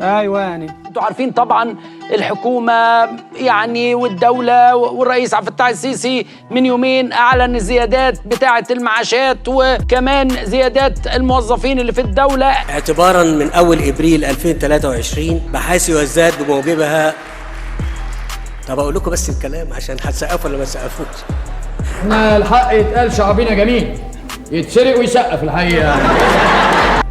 ايوه يعني انتوا عارفين طبعا الحكومه يعني والدوله والرئيس عبد الفتاح السيسي من يومين اعلن الزيادات بتاعه المعاشات وكمان زيادات الموظفين اللي في الدوله. اعتبارا من اول ابريل 2023 بحيث يزداد بموجبها. طب اقول لكم بس الكلام عشان هتسقفوا ولا ما تسقفوش؟ احنا الحق يتقال شعبنا جميل، يتسرق ويسقف الحقيقه.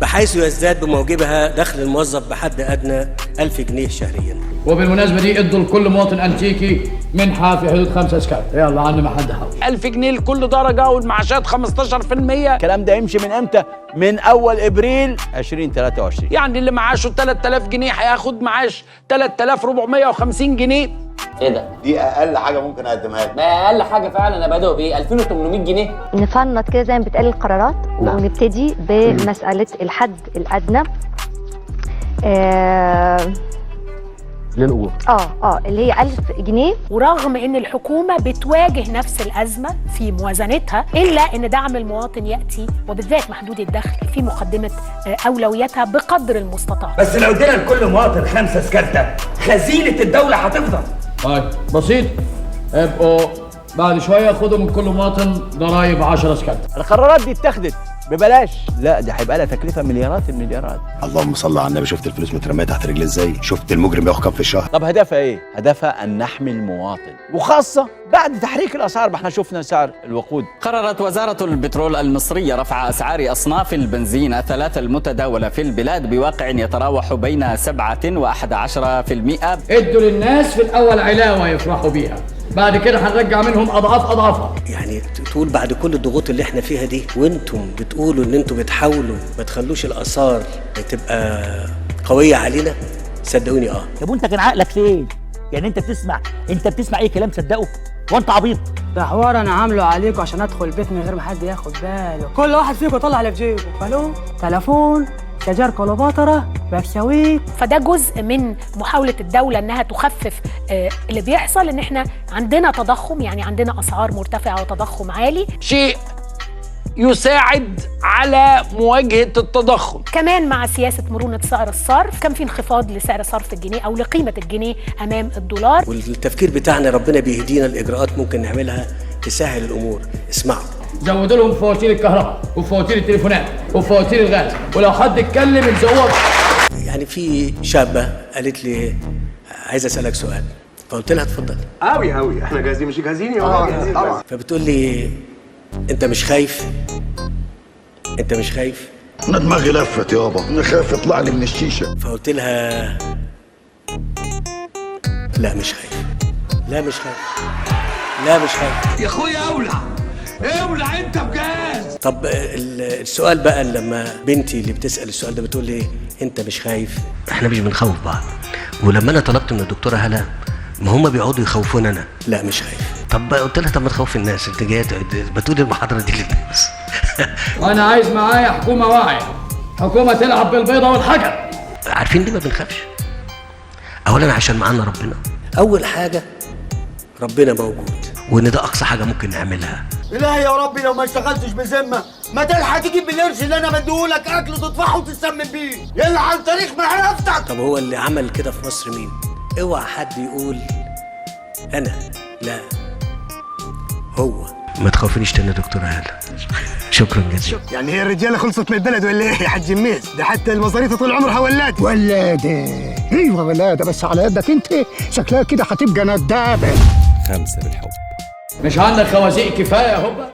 بحيث يزداد بموجبها دخل الموظف بحد ادنى 1000 جنيه شهريا. وبالمناسبه دي ادوا لكل مواطن انتيكي منحه في حدود 5 اسكات، يلا عنا ما حد حاول. 1000 جنيه لكل درجه والمعاشات 15%. الكلام ده يمشي من امتى؟ من اول ابريل 2023. يعني اللي معاشه 3000 جنيه هياخد معاش 3450 جنيه. ايه ده؟ دي اقل حاجه ممكن اقدمها لك. ما اقل حاجه فعلا. انا بدأوا بايه؟ 2800 جنيه. نفنط كده زي ما بتقال القرارات. نعم. ونبتدي بمساله الحد الادنى للأجور. اللي هي 1000 جنيه. ورغم ان الحكومه بتواجه نفس الازمه في موازنتها، الا ان دعم المواطن ياتي وبالذات محدود الدخل في مقدمه اولوياتها بقدر المستطاع. بس لو ادينا لكل مواطن 5 سكرتة خزينه الدوله هتفضل. طيب بسيط، ابقوا بعد شويه خدوا من كل مواطن ضرايب 10 اسكات. القرارات دي اتخذت ببلاش، لا دي هيبقى لها تكلفه مليارات المليارات. اللهم صل على النبي. شفت الفلوس مترميه تحت رجلي ازاي؟ شفت المجرم بياخد كام في الشهر؟ طب هدفها ايه؟ هدفها ان نحمي المواطن، وخاصه بعد تحريك الاسعار. ما احنا شفنا سعر الوقود. قررت وزاره البترول المصريه رفع اسعار اصناف البنزين الثلاثه المتداوله في البلاد بواقع يتراوح بين 7 و11%. ادوا للناس في الاول علاوه يفرحوا بيها، بعد كده هنرجع منهم اضعافها. يعني تقول بعد كل الضغوط اللي احنا فيها دي وانتم بتقولوا ان انتم بتحاولوا ما تخلوش الاثار تبقى قويه علينا، صدقوني طب وانت كان عقلك فين؟ يعني انت بتسمع اي كلام تصدقه؟ وانت عبيط؟ ده حوار انا عامله عليكم عشان ادخل البيت من غير ما حد ياخد باله. كل واحد فيكم يطلع اللي في جيبه، الو، تليفون، شجر كليوباترا، بكساويك. فده جزء من محاولة الدولة انها تخفف اللي بيحصل، ان احنا عندنا تضخم، يعني عندنا اسعار مرتفعة وتضخم عالي، شيء يساعد على مواجهة التضخم. كمان مع سياسة مرونة سعر الصرف كان في انخفاض لسعر صرف الجنيه او لقيمة الجنيه امام الدولار. والتفكير بتاعنا ربنا بيهدينا الاجراءات ممكن نعملها تسهل الامور. اسمعوا، زودوا لهم فواتير الكهرباء وفواتير التليفونات وفواتير الغاز، ولو حد اتكلم الزوار. يعني في شابه قالت لي عايز اسالك سؤال، فقلت لها اتفضل. قوي احنا جاهزين مش جاهزين يا جاهزين طبعا. فبتقول لي انت مش خايف؟ انت مش خايف؟ انا دماغي لفت يابا، انا خايف يطلع لي من الشيشه. فقلت لها لا مش خايف، لا مش خايف، لا مش خايف يا اخويا اولع انت بجاز. طب السؤال بقى لما بنتي اللي بتسأل السؤال ده بتقول لي انت مش خايف؟ احنا مش بنخوف بعض. ولما انا طلبت من الدكتوره هلا، ما هم بيقعدوا يخوفون انا، لا مش خايف. طب قلت لها طب ما تخوف الناس، انت جايه بتقول المحاضره دي للناس. وانا عايز معايا حكومه واعيه، حكومه تلعب بالبيضه والحجر. عارفين ليه ما بنخافش؟ اولا عشان معانا ربنا. اول حاجه ربنا موجود، وان ده اقصى حاجه ممكن نعملها. إلهي يا ربي لو ما اشتغلتش بذمه ما تلحق تجيب بالقرش اللي انا بديهولك اكل تطفحه وتسمم بيه، يلعن تاريخ معرفتك. طب هو اللي عمل كده في مصر مين؟ اوعى حد يقول انا، لا هو. ما تخافينيش تاني يا دكتوره هاله. شكرا جزيلا. يعني هي الرجاله خلصت من البلد ولا ايه يا حاج ميس؟ ده حتى المصاريف طول عمرها ولاده. ايوه ولاده، بس على قدك انت شكلها كده هتبقى ندابه. 5 بالحب. مش عندك خوازيق كفايه هوبا؟